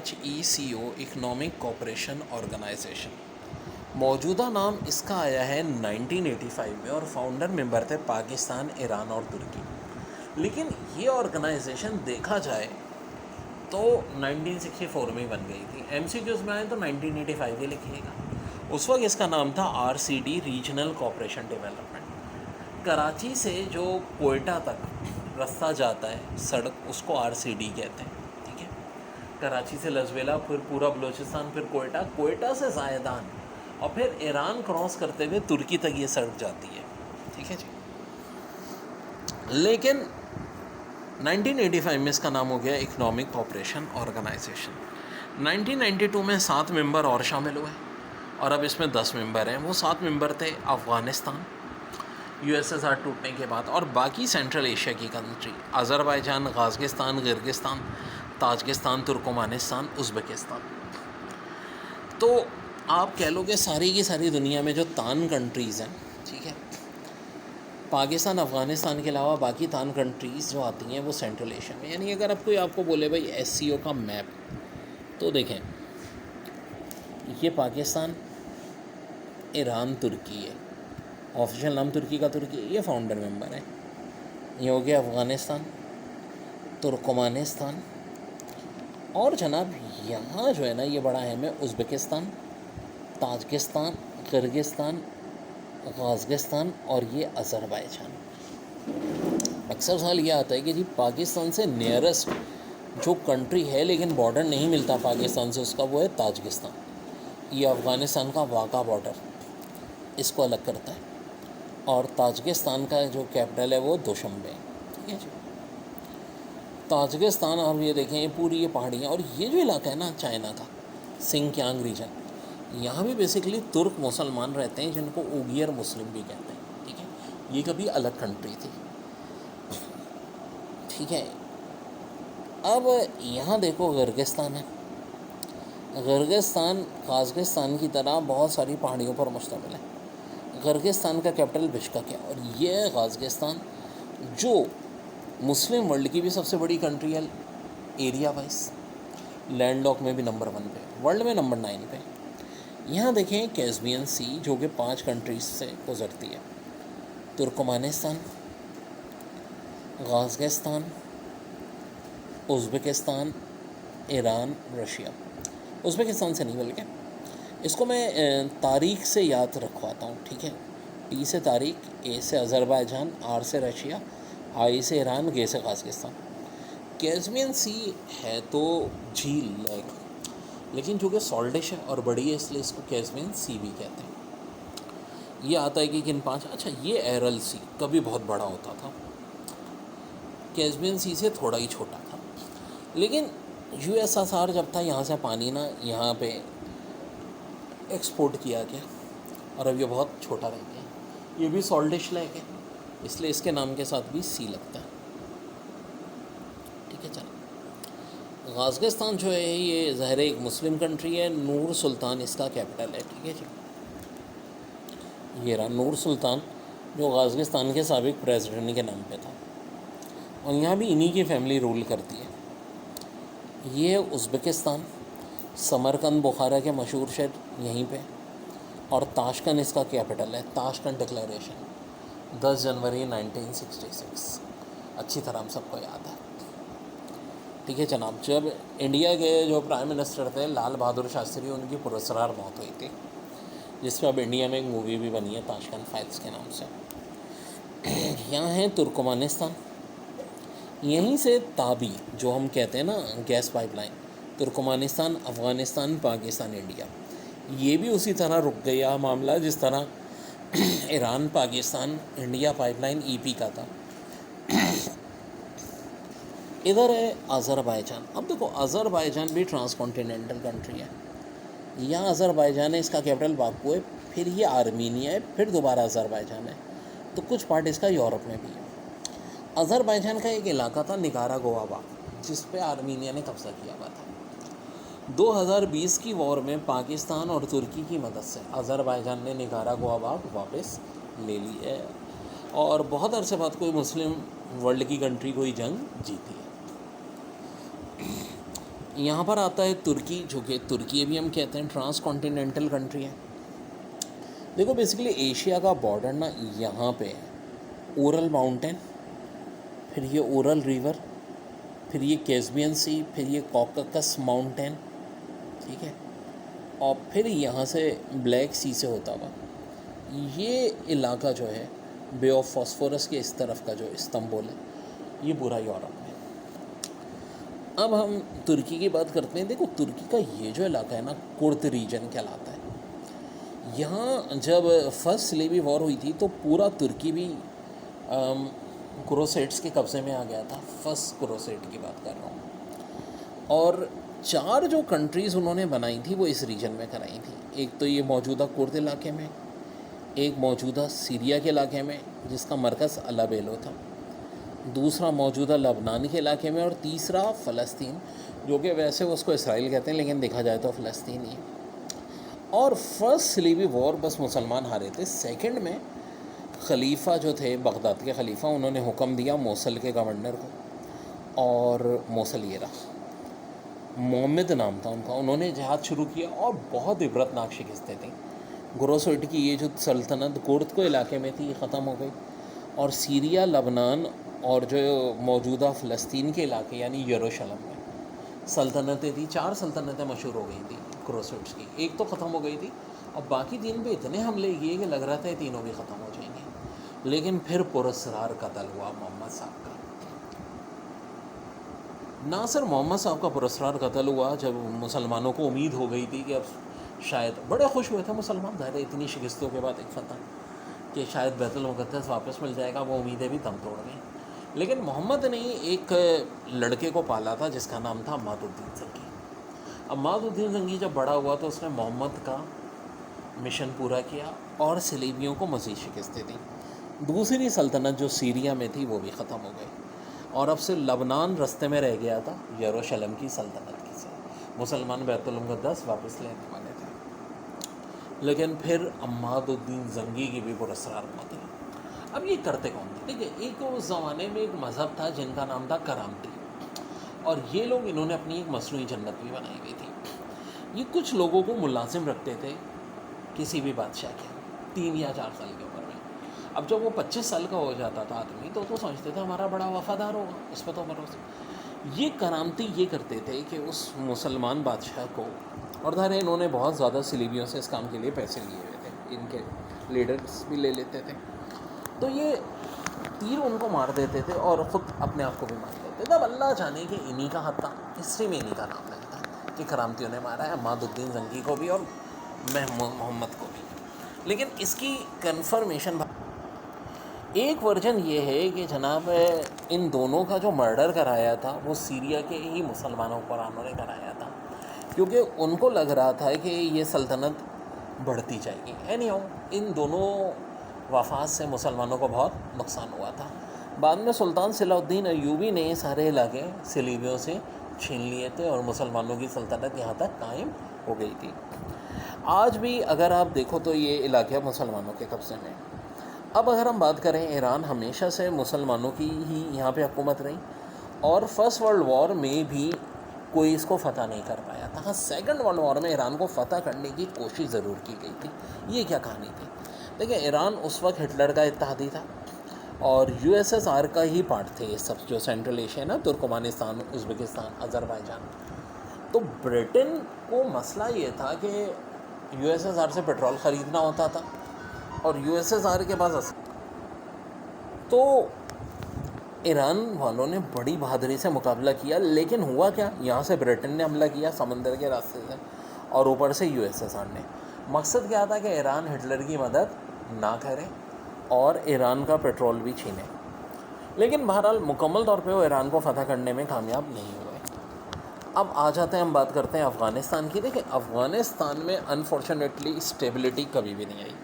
HECO economic cooperation organisation. मौजूदा नाम इसका आया है 1985 में और फाउंडर मेंबर थे पाकिस्तान, ईरान और तुर्की। लेकिन ये ऑर्गेनाइजेशन देखा जाए तो 1964 में ही बन गई थी। MCQs में आए तो 1985 ही लिखिएगा। उस वक्त इसका नाम था RCD, regional cooperation development. Karachi से जो कोयटा तक रास्ता जाता है सड़क, उसको RCD कहते हैं। ठीक है, कराची से लजवेला, फिर पूरा बलूचिस्तान, फिर कोयटा, कोयटा से ज़ायदान और फिर ईरान क्रॉस करते हुए तुर्की तक ये सड़क जाती है। ठीक है जी। लेकिन 1985 में इसका नाम हो गया इकनॉमिक कोऑपरेशन ऑर्गेनाइजेशन। 1992 में 7 मेंबर और शामिल हुए और अब इसमें 10 मेंबर हैं। वो 7 मेंबर थे अफ़गानिस्तान, USSR टूटने के बाद, और बाकी सेंट्रल एशिया की country Azerbaijan, Kazakhstan, Kyrgyzstan, Tajikistan, Turkmenistan, Uzbekistan. तो आप कह लो कि सारी की सारी दुनिया में जो तान कंट्रीज़ हैं, ठीक है, पाकिस्तान, अफ़गानिस्तान के अलावा बाकी तान कंट्रीज़ जो आती हैं वो सेंट्रल एशिया में। यानी अगर कोई आपको बोले भाई SCO का मैप, तो देखें ये पाकिस्तान, ईरान, तुर्की है, ऑफिशियल नाम तुर्की का तुर्की, ये फाउंडर मेंबर है। ये हो गया अफ़गानिस्तान, तुर्कमानिस्तान, और जनाब यहाँ जो है ना ये बड़ा अहम है, उज़्बेकिस्तान, ताजिकिस्तान, किर्गिस्तान, ग़ाज़किस्तान और ये अज़रबैजान। अक्सर सवाल ये आता है कि जी पाकिस्तान से नियरेस्ट जो कंट्री है लेकिन बॉर्डर नहीं मिलता पाकिस्तान से, उसका वो है ताजिकिस्तान। ये अफ़गानिस्तान का वाक़ा बॉर्डर इसको अलग करता है, और ताजिकिस्तान का जो कैपिटल है वो दुशंबे। ठीक है जी। ताजिकिस्तान, और ये देखें ये पूरी ये पहाड़ियाँ, और ये जो इलाका है ना चाइना का सिंकियांग रीजन, यहाँ भी बेसिकली तुर्क मुसलमान रहते हैं जिनको उगियर मुस्लिम भी कहते हैं। ठीक है, ये कभी अलग कंट्री थी। ठीक है, अब यहाँ देखो किर्गिस्तान है। किर्गिस्तान काज़ाकिस्तान की तरह बहुत सारी पहाड़ियों पर मुश्तमिल है। किर्गिस्तान का कैपिटल बिश्केक है, और ये काज़ाकिस्तान जो मुस्लिम वर्ल्ड की भी सबसे बड़ी कंट्री है एरिया वाइज, लैंडलॉक में भी नंबर 1 पे, वर्ल्ड में नंबर 9 पे। यहाँ देखें कैस्पियन सी जो कि 5 कंट्रीज से गुजरती है, Turkmenistan, Kazakhstan, Uzbekistan, Iran, Russia. Uzbekistan से नहीं बल्कि इसको मैं तारीख से याद रखवाता हूँ। ठीक है, T से तारीख, A से अज़रबैजान, R से रशिया, I से ईरान, G से ग़ाज़किस्तान। कैस्पियन सी है तो झील है, लेकिन जो कि सॉल्टिश है और बड़ी है, इसलिए इसको कैस्पियन सी भी कहते हैं। ये आता है कि किन 5, अच्छा ये एरल सी कभी बहुत बड़ा होता था, कैस्पियन सी से थोड़ा ही छोटा था। लेकिन USSR जब था, यहाँ से पानी ना यहाँ पे एक्सपोर्ट किया गया, और अब ये बहुत छोटा रह गया। ये भी सॉल्टिश लेक है, इसलिए इसके नाम के साथ भी सी लगता है। ठीक है, चलो ग़ाज़किस्तान जो है ये ज़ाहिर एक मुस्लिम कंट्री है। नूर सुल्तान इसका कैपिटल है। ठीक है जी, ये रहा नूर सुल्तान जो ग़ाज़किस्तान के साबिक़ प्रेसिडेंट के नाम पे था, और यहाँ भी इन्हीं की फैमिली रूल करती है। ये उज़्बेकिस्तान, समरकंद बुखारा के मशहूर शहर यहीं पे, और ताशकंद इसका कैपिटल है। ताशकंद डिक्लेरेशन 10 जनवरी 1966, अच्छी तरह हम सबको याद है। ठीक है जनाब, जब इंडिया के जो प्राइम मिनिस्टर थे लाल बहादुर शास्त्री, उनकी पुरस्कार मौत हुई थी, जिसमें अब इंडिया में एक मूवी भी बनी है ताशकंद फाइल्स के नाम से। यहाँ है तुर्कमानिस्तान, यहीं से ताबी जो हम कहते हैं ना gas pipeline, Turkmenistan, Afghanistan, Pakistan, India, ये भी उसी तरह रुक गया मामला जिस तरह Iran, Pakistan, India pipeline EP का था। इधर है अज़रबैजान। अब देखो अज़रबैजान भी ट्रांसकॉन्टिनेंटल कंट्री है। यहाँ अज़रबैजान है, इसका कैपिटल बाकू है, फिर ये आर्मीनिया है, फिर दोबारा अज़रबैजान है, तो कुछ पार्ट इसका यूरोप में भी है। अज़रबैजान का एक इलाका था निकारागुआ, जिस पे आर्मीनिया ने कब्ज़ा किया हुआ था। 2020 की वॉर में पाकिस्तान और तुर्की की मदद से अज़रबैजान ने निकारागुआ वापस ले ली है, और बहुत अरसे बाद कोई मुस्लिम वर्ल्ड की कंट्री कोई जंग जीती है। यहाँ पर आता है तुर्की, जो कि तुर्की भी हम कहते हैं ट्रांस कॉन्टिनेंटल कंट्री है। देखो बेसिकली एशिया का बॉर्डर ना यहाँ पे है, ओरल माउंटेन, फिर ये ओरल रिवर, फिर ये कैस्पियन सी, फिर ये कॉकाकस माउंटेन, ठीक है, और फिर यहाँ से ब्लैक सी से होता हुआ ये इलाका जो है बे ऑफ फॉस्फोरस के इस तरफ का जो इस्तांबुल है, ये पूरा यूरोप में। अब हम तुर्की की बात करते हैं। देखो तुर्की का ये जो इलाका है ना, कुर्द रीजन कहलाता है। यहाँ जब फर्स्ट स्लेवी वॉर हुई थी तो पूरा तुर्की भी क्रूसेड्स के कब्ज़े में आ गया था। फर्स्ट क्रूसेड की बात कर रहा हूँ। और 4 जो कंट्रीज़ उन्होंने बनाई थी वो इस रीजन में कराई थी। एक तो ये मौजूदा कुर्द इलाके में, एक मौजूदा सीरिया के इलाके में जिसका मरकज़ अलाबेलो था, दूसरा मौजूदा लबनान के इलाके में, और तीसरा फ़लस्तीन, जो कि वैसे उसको इसराइल कहते हैं लेकिन देखा जाए तो फ़लस्तीन ही। और फर्स्ट स्लेवी वॉर बस मुसलमान हारे थे। सेकंड में खलीफा जो थे, बगदाद के खलीफा, उन्होंने हुक्म दिया मोसल के गवर्नर को, और मोसल ये रहा, मोहम्मद नाम था उनका। उन्होंने जहाद शुरू किया और बहुत इबरतनाक शिकस्तें थी। घुरसोट की ये जो सल्तनत कुर्द को इलाके में थी ये ख़त्म हो गई, और सीरिया, लबनान और जो मौजूदा फ़लस्तीन के इलाके यानी यरूशलेम में सल्तनतें थी। 4 सल्तनतें मशहूर हो गई थी क्रूसेड्स की। एक तो ख़त्म हो गई थी और बाकी 3 पे इतने हमले किए कि लग रहा था ये तीनों भी ख़त्म हो जाएंगे। लेकिन फिर पुरस्कार कत्ल हुआ मोहम्मद साहब का। ना सिर्फ मोहम्मद साहब का पुरस्कार कत्ल हुआ, जब मुसलमानों को उम्मीद हो गई थी कि अब शायद, बड़े खुश हुए थे मुसलमान ज़ाहिर इतनी शिकस्तों के बाद एक फतह, कि शायद बैतुल मुक़द्दस वापस मिल जाएगा, वो उम्मीदें भी दम तोड़ गई। लेकिन मोहम्मद ने एक लड़के को पाला था जिसका नाम था अम्मादुद्दीन ज़ंगी। अम्मादुद्दीन ज़ंगी जब बड़ा हुआ तो उसने मोहम्मद का मिशन पूरा किया और सलीबियों को मज़ीद शिकस्तें दी। दूसरी सल्तनत जो सीरिया में थी वो भी ख़त्म हो गई, और अब से लबनान रास्ते में रह गया था यरूशलेम की सल्तनत की से। मुसलमान बैतुल मुक़द्दस वापस लेने वाले थे। लेकिन फिर अम्मादुद्दीन ज़ंगी की भी पुरस्कार मौत हुई। अब ये करते कौन थे? ठीक है, एक उस ज़माने में एक मज़हब था जिनका नाम था करामती, और ये लोग, इन्होंने अपनी एक मसनूई जन्नत भी बनाई हुई थी। ये कुछ लोगों को मुलाजिम रखते थे किसी भी बादशाह के 3 या 4 साल की उम्र में। अब जब वो 25 साल का हो जाता था आदमी तो समझते थे हमारा बड़ा वफ़ादार होगा, इस पर तो भरोसा। ये करामती ये करते थे कि उस मुसलमान बादशाह को, और धारे इन्होंने बहुत ज़्यादा सलीबियों से इस काम के लिए पैसे लिए हुए थे, इनके लीडर्स भी ले लेते थे, तो ये तीर उनको मार देते थे और ख़ुद अपने आप को भी मार देते थे। अब अल्लाह जाने कि इन्हीं का हाथ था, हिस्ट्री में इन्हीं का नाम लगता है कि करामतियों ने मारा है अम्मादुद्दीन ज़ंगी को भी और मोहम्मद को भी। लेकिन इसकी कन्फर्मेशन, एक वर्जन ये है कि जनाब इन दोनों का जो मर्डर कराया था वो सीरिया के ही मुसलमानों पर उन्होंने कराया था, क्योंकि उनको लग रहा था कि ये सल्तनत बढ़ती जाएगी। एनीहाउ इन दोनों वफात से मुसलमानों को बहुत नुकसान हुआ था। बाद में सुल्तान सलाहुद्दीन अय्यूबी ने सारे इलाके सलीबियों से छीन लिए थे और मुसलमानों की सल्तनत यहाँ तक कायम हो गई थी। आज भी अगर आप देखो तो ये इलाके मुसलमानों के कब्ज़े में। अब अगर हम बात करें, ईरान हमेशा से मुसलमानों की ही यहाँ पे हुकूमत रही, और फर्स्ट वर्ल्ड वॉर में भी कोई इसको फ़तह नहीं कर पाया था। हाँ, सेकंड वर्ल्ड वॉर में ईरान को फ़तह करने की कोशिश ज़रूर की गई थी। ये क्या कहानी थी? देखिए, ईरान उस वक्त हिटलर का इत्तेहादी था और यूएसएसआर का ही पार्ट थे ये सब, जो सेंट्रल एशिया ना, तुर्कमानिस्तान, उज़्बेकिस्तान, अज़रबैजान। तो ब्रिटेन को मसला ये था कि यूएसएसआर से पेट्रोल ख़रीदना होता था और यूएसएसआर के पास, तो ईरान वालों ने बड़ी बहादुरी से मुकाबला किया। लेकिन हुआ क्या, यहाँ से ब्रिटेन ने हमला किया समंदर के रास्ते से, और ऊपर से यूएसएसआर ने। मकसद क्या था कि ईरान हिटलर की मदद ना करे और ईरान का पेट्रोल भी छीने। लेकिन बहरहाल मुकम्मल तौर पे वो ईरान को फ़तह करने में कामयाब नहीं हुए। अब आ जाते हैं, हम बात करते हैं अफ़गानिस्तान की। देखिए, अफ़गानिस्तान में अनफॉर्चुनेटली स्टेबिलिटी कभी भी नहीं आई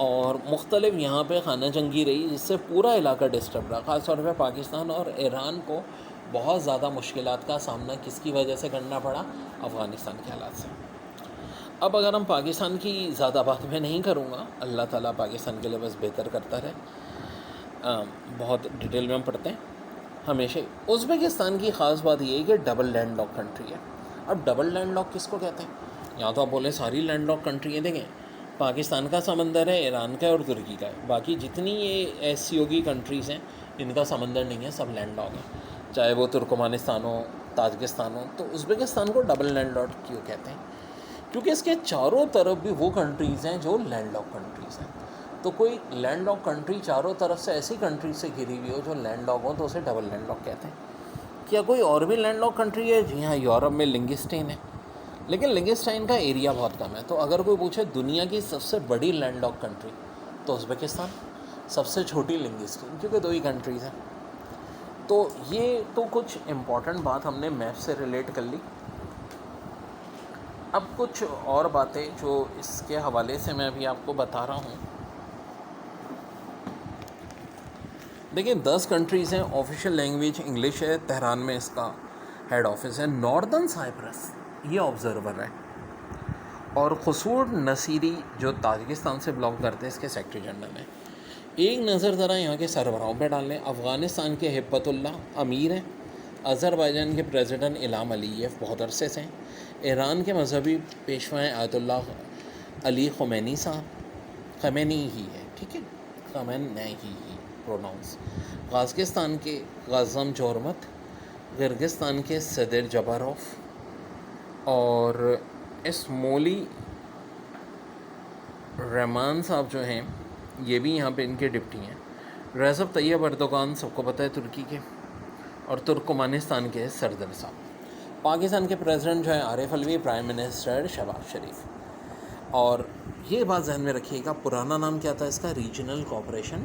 और मुख्तलिफ यहाँ पे खाना जंगी रही, जिससे पूरा इलाका डिस्टर्ब रहा। ख़ास तौर पे पाकिस्तान और ईरान को बहुत ज़्यादा मुश्किलात का सामना किसकी वजह से करना पड़ा? अफ़गानिस्तान के हालात से। अब अगर हम पाकिस्तान की ज़्यादा बात मैं नहीं करूँगा, अल्लाह ताला पाकिस्तान के लिए बस बेहतर करता रहे। बहुत डिटेल में हम पढ़ते हैं। हमेशा ही। उज़्बेकिस्तान की ख़ास बात ये है कि डबल लैंड लॉक कंट्री है। अब डबल लैंड लॉक किसको कहते हैं? यहाँ तो आप बोले सारी लैंड लॉक कंट्री है, देखें पाकिस्तान का समंदर है, ईरान का है और तुर्की का है, बाकी जितनी ये SCO की कंट्रीज़ हैं इनका समंदर नहीं है, सब लैंड लॉक है, चाहे वो तुर्कमानिस्तान हो, ताजिकिस्तान हो। तो उज़्बेकिस्तान को डबल लैंड लॉक क्यों कहते हैं? क्योंकि इसके चारों तरफ भी वो कंट्रीज़ हैं जो लैंड लॉक कंट्रीज़ हैं। तो कोई लैंड लॉक कंट्री चारों तरफ से ऐसी कंट्री से घिरी हुई हो जो लैंड लॉक हो तो उसे डबल लैंड लॉक कहते हैं। क्या कोई और भी लैंड लॉक कंट्री है? जी हाँ, यूरोप में लिंगिस्टेन है, लेकिन लिंगिस्टेन का एरिया बहुत कम है। तो अगर कोई पूछे दुनिया की सबसे बड़ी लैंड लॉक कंट्री तो उज़्बेकिस्तान, सबसे छोटी लिंगिस्टेन, क्योंकि 2 ही कंट्रीज़ हैं। तो ये तो कुछ इम्पॉर्टेंट बात हमने मैप से रिलेट कर ली। अब कुछ और बातें जो इसके हवाले से मैं अभी आपको बता रहा हूँ। देखिए 10 कंट्रीज़ हैं, ऑफिशियल लैंग्वेज इंग्लिश है, तेहरान में इसका हेड ऑफिस है। नॉर्दर्न साइप्रस ये ऑब्जर्वर है, और खसूर नसीरी जो ताजिकिस्तान से बिलोंग करते हैं इसके सेक्रेटरी जनरल हैं। एक नज़र ज़रा यहाँ के सरबराहों पे डाल लें। अफ़गानिस्तान के हिब्बतुल्लाह अमीर हैं, अज़रबैजान के प्रेसिडेंट इल्हाम अलीयेव बहुत अरसे से हैं, ईरान के मजहबी पेशवा आयतुल्लाह अली ख़ुमैनी साहब, ख़मैनी ही है, ठीक है, ख़मैनी ही प्रोनाउंस। क़ाज़किस्तान के ग़ाज़म जोरमत, किर्गिस्तान के सदर जबारोफ, और इस्मोली रहमान साहब जो हैं ये भी यहाँ पे इनके डिप्टी हैं। रजब तैयब अर्दोगान सबको पता है तुर्की के, और तुर्कमानिस्तान के सरदर साहब। पाकिस्तान के प्रेसिडेंट जो है आरिफ अलवी, प्राइम मिनिस्टर शहबाज शरीफ। और ये बात जहन में रखिएगा, पुराना नाम क्या था इसका? Regional cooperation